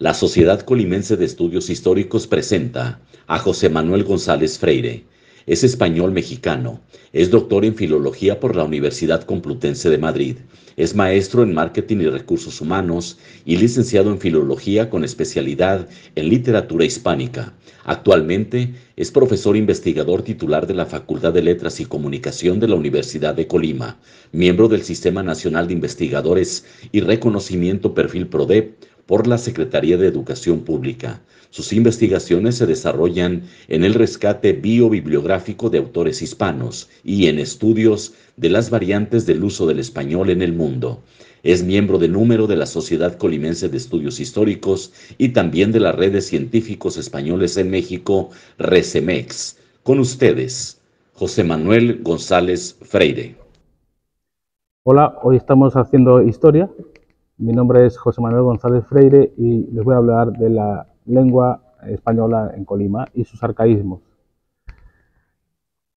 La Sociedad Colimense de Estudios Históricos presenta a José Manuel González Freire. Es español mexicano, es doctor en Filología por la Universidad Complutense de Madrid, es maestro en Marketing y Recursos Humanos y licenciado en Filología con especialidad en Literatura Hispánica. Actualmente es profesor investigador titular de la Facultad de Letras y Comunicación de la Universidad de Colima, miembro del Sistema Nacional de Investigadores y Reconocimiento Perfil PRODEP por la Secretaría de Educación Pública. Sus investigaciones se desarrollan en el rescate biobibliográfico de autores hispanos y en estudios de las variantes del uso del español en el mundo. Es miembro de número de la Sociedad Colimense de Estudios Históricos y también de la Red de Científicos Españoles en México, RECEMEX. Con ustedes, José Manuel González Freire. Hola, hoy estamos haciendo historia. Mi nombre es José Manuel González Freire y les voy a hablar de la lengua española en Colima y sus arcaísmos.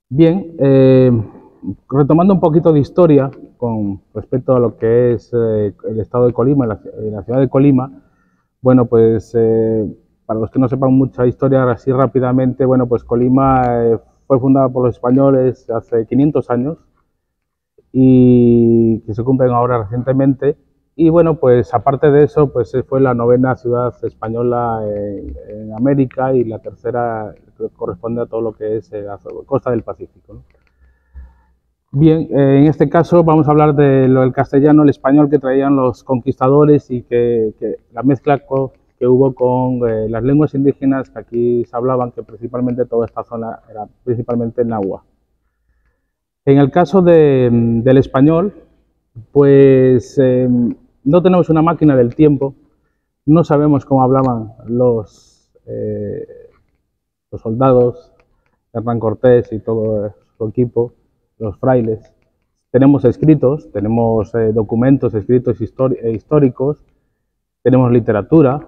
Bien, retomando un poquito de historia con respecto a lo que es el estado de Colima, la ciudad de Colima, bueno, pues para los que no sepan mucha historia, así rápidamente, bueno, pues Colima fue fundada por los españoles hace 500 años y que se cumplen ahora recientemente. Y bueno, pues aparte de eso, pues fue la novena ciudad española en América y la tercera que corresponde a todo lo que es la costa del Pacífico, ¿no? Bien, en este caso vamos a hablar de lo del castellano, el español que traían los conquistadores y que la mezcla que hubo con las lenguas indígenas que aquí se hablaban, que principalmente toda esta zona era principalmente náhuatl. En el caso del español, pues no tenemos una máquina del tiempo, no sabemos cómo hablaban los soldados, Hernán Cortés y todo su equipo, los frailes. Tenemos escritos, tenemos documentos escritos históricos, tenemos literatura,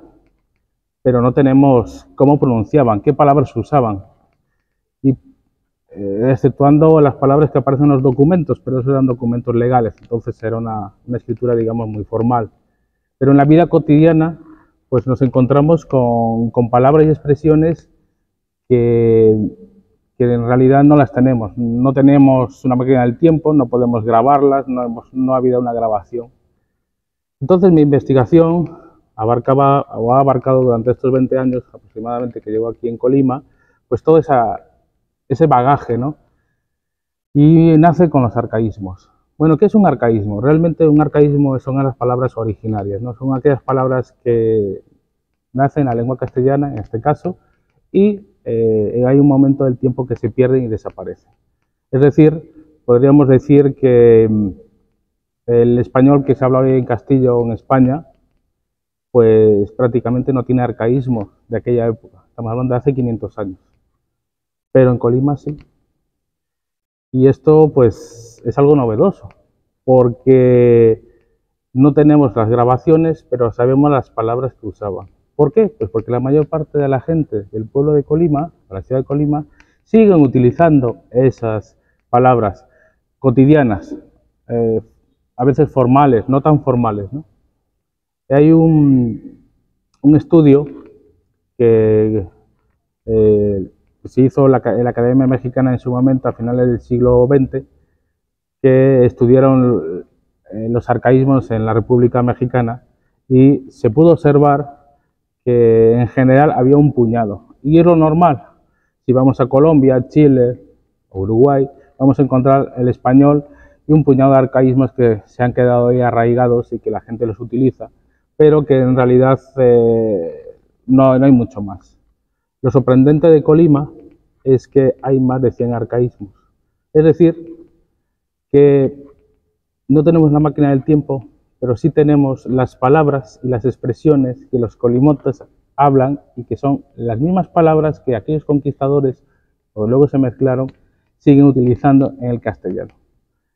pero no tenemos cómo pronunciaban, qué palabras usaban. Y exceptuando las palabras que aparecen en los documentos, pero esos eran documentos legales, entonces era una escritura, digamos, muy formal. Pero en la vida cotidiana, pues nos encontramos con palabras y expresiones que en realidad no las tenemos. No tenemos una máquina del tiempo, no podemos grabarlas, no ha habido una grabación. Entonces mi investigación ha abarcado durante estos 20 años aproximadamente que llevo aquí en Colima, pues todo ese bagaje, ¿no? Y nace con los arcaísmos. Bueno, ¿qué es un arcaísmo? Realmente un arcaísmo son las palabras originarias, ¿no? Son aquellas palabras que nacen en la lengua castellana, en este caso, y hay un momento del tiempo que se pierden y desaparecen. Es decir, podríamos decir que el español que se habla hoy en Castilla o en España, pues prácticamente no tiene arcaísmos de aquella época. Estamos hablando de hace 500 años. Pero en Colima sí. Y esto pues es algo novedoso, porque no tenemos las grabaciones, pero sabemos las palabras que usaban. ¿Por qué? Pues porque la mayor parte de la gente del pueblo de Colima, de la ciudad de Colima, siguen utilizando esas palabras cotidianas, a veces formales, no tan formales, ¿no? Hay un estudio que se hizo en la Academia Mexicana en su momento, a finales del siglo XX, que estudiaron los arcaísmos en la República Mexicana y se pudo observar que en general había un puñado. Y es lo normal. Si vamos a Colombia, Chile o Uruguay, vamos a encontrar el español y un puñado de arcaísmos que se han quedado ahí arraigados y que la gente los utiliza, pero que en realidad no hay mucho más. Lo sorprendente de Colima es que hay más de 100 arcaísmos. Es decir, que no tenemos la máquina del tiempo, pero sí tenemos las palabras y las expresiones que los colimotes hablan y que son las mismas palabras que aquellos conquistadores, que luego se mezclaron, siguen utilizando en el castellano.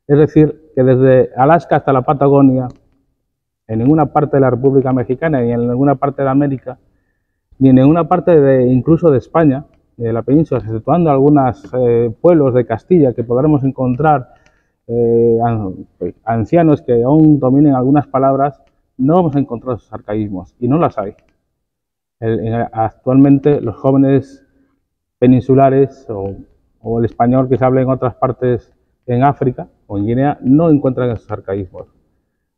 Es decir, que desde Alaska hasta la Patagonia, en ninguna parte de la República Mexicana, ni en ninguna parte de América, ni en ninguna parte incluso de España, de la península, exceptuando algunos pueblos de Castilla que podremos encontrar ancianos que aún dominen algunas palabras, no vamos a encontrar esos arcaísmos, y no las hay. Actualmente los jóvenes peninsulares o el español que se habla en otras partes en África o en Guinea no encuentran esos arcaísmos.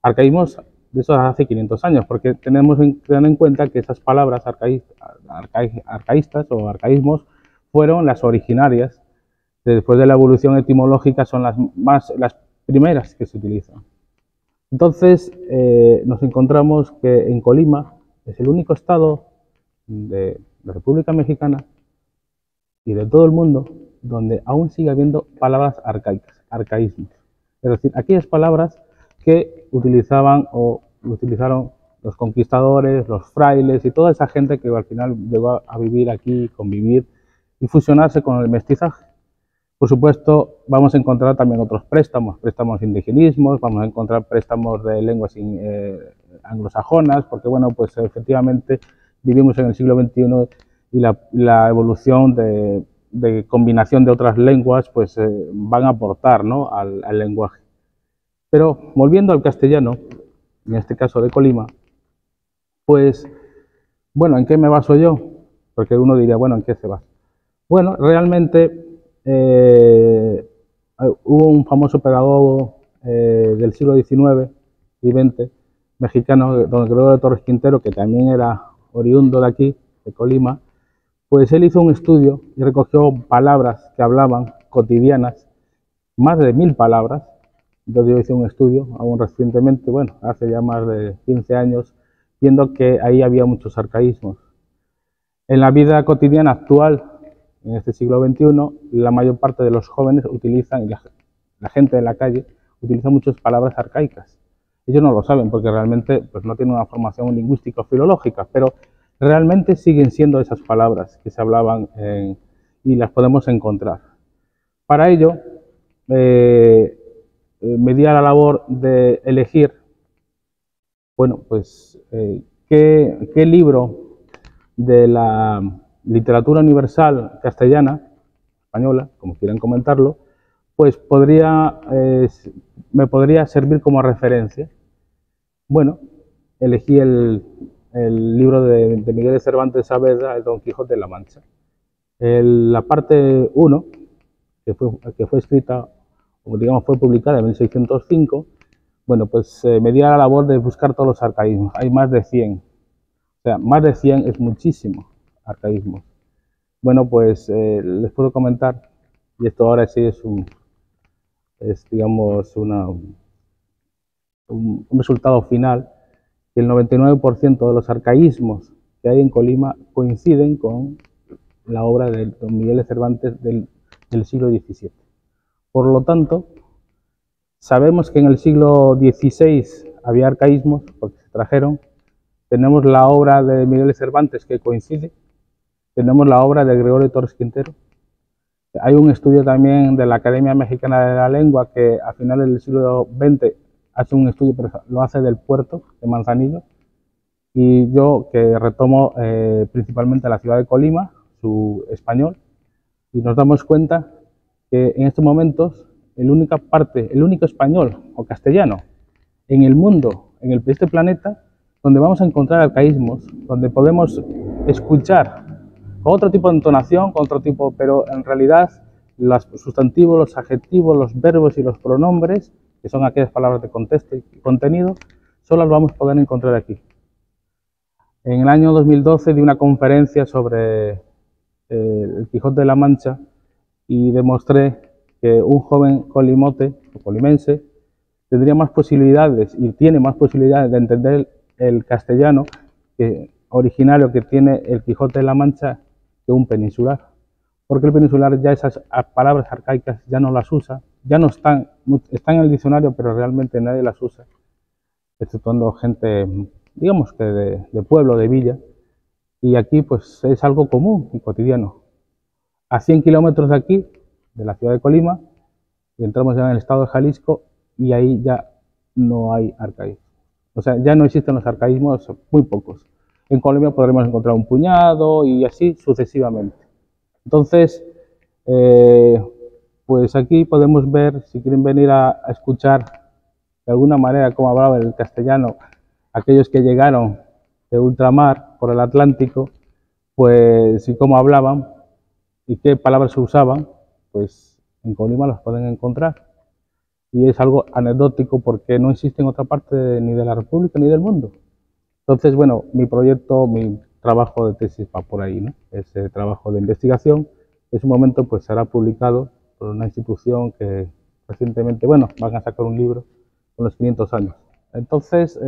Arcaísmos de esos hace 500 años, porque tenemos que tener en cuenta que esas palabras arcaístas o arcaísmos fueron las originarias. Después de la evolución etimológica son las primeras que se utilizan. Entonces nos encontramos que en Colima es el único estado de la República Mexicana y de todo el mundo donde aún sigue habiendo palabras arcaicas, arcaísmos. Es decir, aquellas palabras que utilizaban o utilizaron los conquistadores, los frailes y toda esa gente que al final llegó a vivir aquí, convivir y fusionarse con el mestizaje. Por supuesto, vamos a encontrar también otros préstamos de indigenismos, vamos a encontrar préstamos de lenguas anglosajonas, porque bueno, pues efectivamente vivimos en el siglo XXI y la evolución de combinación de otras lenguas pues van a aportar, ¿no?, al lenguaje. Pero volviendo al castellano, en este caso de Colima, pues bueno, ¿en qué me baso yo? Porque uno diría, bueno, ¿en qué se basa? Bueno, realmente hubo un famoso pedagogo del siglo XIX y XX, mexicano, don Gregorio Torres Quintero, que también era oriundo de aquí, de Colima. Pues él hizo un estudio y recogió palabras que hablaban cotidianas, más de 1000 palabras. Entonces yo hice un estudio, aún recientemente, bueno, hace ya más de 15 años, viendo que ahí había muchos arcaísmos. En la vida cotidiana actual, en este siglo XXI, la mayor parte de los jóvenes utilizan, y la gente de la calle, utiliza muchas palabras arcaicas. Ellos no lo saben porque realmente pues, no tienen una formación lingüística o filológica, pero realmente siguen siendo esas palabras que se hablaban y las podemos encontrar. Para ello, me di a la labor de elegir, bueno, pues, qué libro de la literatura universal castellana, española, como quieran comentarlo, pues me podría servir como referencia. Bueno, elegí el libro de Miguel de Cervantes Saavedra, el Don Quijote de la Mancha. La parte 1, que fue escrita, o digamos fue publicada en 1605, bueno, pues me di a la labor de buscar todos los arcaísmos. Hay más de 100. O sea, más de 100 es muchísimo arcaísmos. Bueno, pues les puedo comentar, y esto ahora sí es digamos, un resultado final, que el 99% de los arcaísmos que hay en Colima coinciden con la obra de don Miguel de Cervantes del siglo XVII. Por lo tanto, sabemos que en el siglo XVI había arcaísmos, porque se trajeron. Tenemos la obra de Miguel de Cervantes que coincide. Tenemos la obra de Gregorio Torres Quintero. Hay un estudio también de la Academia Mexicana de la Lengua que a finales del siglo XX hace un estudio, pero lo hace del puerto de Manzanillo. Y yo que retomo principalmente la ciudad de Colima, su español, y nos damos cuenta que en estos momentos el único español o castellano en el mundo, en este planeta, donde vamos a encontrar arcaísmos, donde podemos escuchar con otro tipo de entonación, con otro tipo, pero en realidad los sustantivos, los adjetivos, los verbos y los pronombres, que son aquellas palabras de contexto y contenido, solo las vamos a poder encontrar aquí. En el año 2012 di una conferencia sobre el Quijote de la Mancha y demostré que un joven colimote o colimense tendría más posibilidades y tiene más posibilidades de entender el castellano originario que tiene el Quijote de la Mancha que un peninsular. Porque el peninsular ya esas palabras arcaicas ya no las usa, ya no están en el diccionario, pero realmente nadie las usa, exceptuando gente, digamos que de pueblo, de villa, y aquí pues es algo común y cotidiano. A 100 kilómetros de aquí, de la ciudad de Colima, y entramos ya en el estado de Jalisco, y ahí ya no hay arcaísmos. O sea, ya no existen los arcaísmos, muy pocos. En Colombia podremos encontrar un puñado y así sucesivamente. Entonces, pues aquí podemos ver, si quieren venir a escuchar de alguna manera cómo hablaba el castellano aquellos que llegaron de ultramar por el Atlántico, pues y cómo hablaban y qué palabras se usaban, pues en Colima los pueden encontrar. Y es algo anecdótico porque no existe en otra parte ni de la República ni del mundo. Entonces, bueno, mi proyecto, mi trabajo de tesis va por ahí, ¿no? Ese trabajo de investigación, en su momento pues será publicado por una institución que recientemente, bueno, van a sacar un libro con los 500 años. Entonces,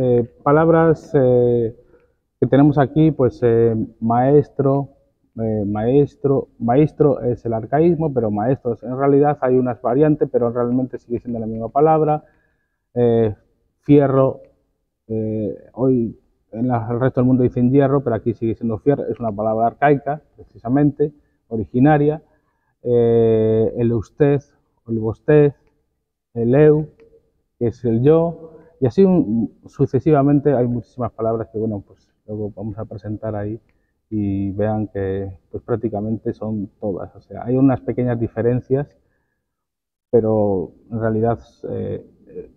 palabras que tenemos aquí, pues maestro, maestro es el arcaísmo, pero maestros en realidad hay unas variantes, pero realmente sigue siendo la misma palabra. Fierro, hoy en el resto del mundo dicen hierro, pero aquí sigue siendo fierro, es una palabra arcaica, precisamente, originaria. El usted, el vostez, el eu, que es el yo, y así sucesivamente hay muchísimas palabras que, bueno, pues luego vamos a presentar ahí y vean que pues prácticamente son todas. O sea, hay unas pequeñas diferencias, pero en realidad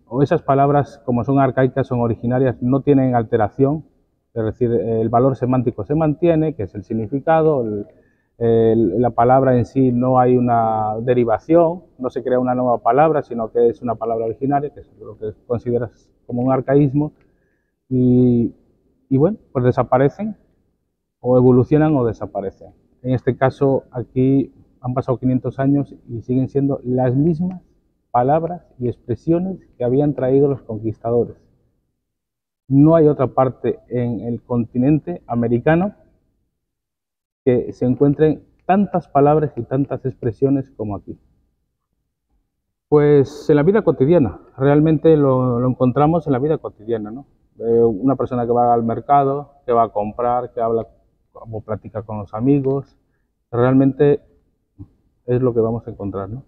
o esas palabras, como son arcaicas, son originarias, no tienen alteración, es decir, el valor semántico se mantiene, que es el significado, la palabra en sí no hay una derivación, no se crea una nueva palabra, sino que es una palabra originaria, que es lo que consideras como un arcaísmo, y, y bueno, pues desaparecen, o evolucionan o desaparecen. En este caso, aquí han pasado 500 años y siguen siendo las mismas palabras y expresiones que habían traído los conquistadores. No hay otra parte en el continente americano que se encuentren tantas palabras y tantas expresiones como aquí. Pues en la vida cotidiana, realmente lo encontramos en la vida cotidiana, ¿no? Una persona que va al mercado, que va a comprar, que habla o platica con los amigos, realmente es lo que vamos a encontrar, ¿no?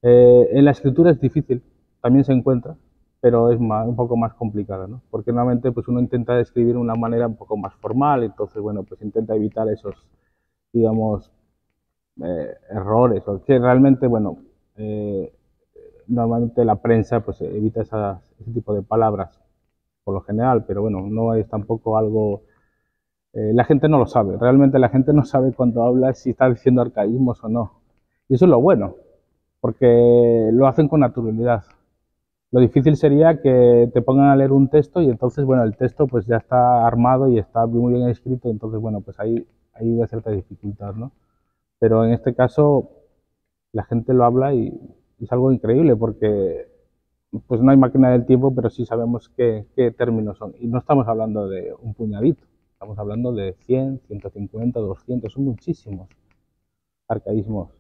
En la escritura es difícil, también se encuentra, pero es un poco más complicada, ¿no? Porque normalmente pues uno intenta escribir de una manera un poco más formal, entonces, bueno, pues intenta evitar esos, digamos, errores, o que realmente, bueno, normalmente la prensa pues evita ese tipo de palabras, por lo general, pero bueno, no es tampoco algo... la gente no lo sabe, realmente la gente no sabe cuando habla si está diciendo arcaísmos o no. Y eso es lo bueno, porque lo hacen con naturalidad. Lo difícil sería que te pongan a leer un texto y entonces, bueno, el texto pues ya está armado y está muy bien escrito, entonces, bueno, pues ahí hay cierta dificultad, ¿no? Pero en este caso la gente lo habla y es algo increíble porque pues no hay máquina del tiempo, pero sí sabemos qué términos son. Y no estamos hablando de un puñadito, estamos hablando de 100, 150, 200, son muchísimos arcaísmos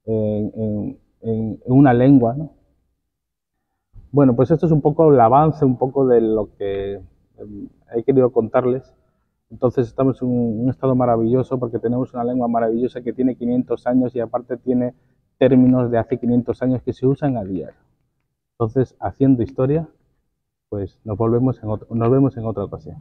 en una lengua, ¿no? Bueno, pues esto es un poco el avance, un poco de lo que he querido contarles. Entonces estamos en un estado maravilloso porque tenemos una lengua maravillosa que tiene 500 años y aparte tiene términos de hace 500 años que se usan a diario. Entonces, haciendo historia, pues nos vemos en otra ocasión.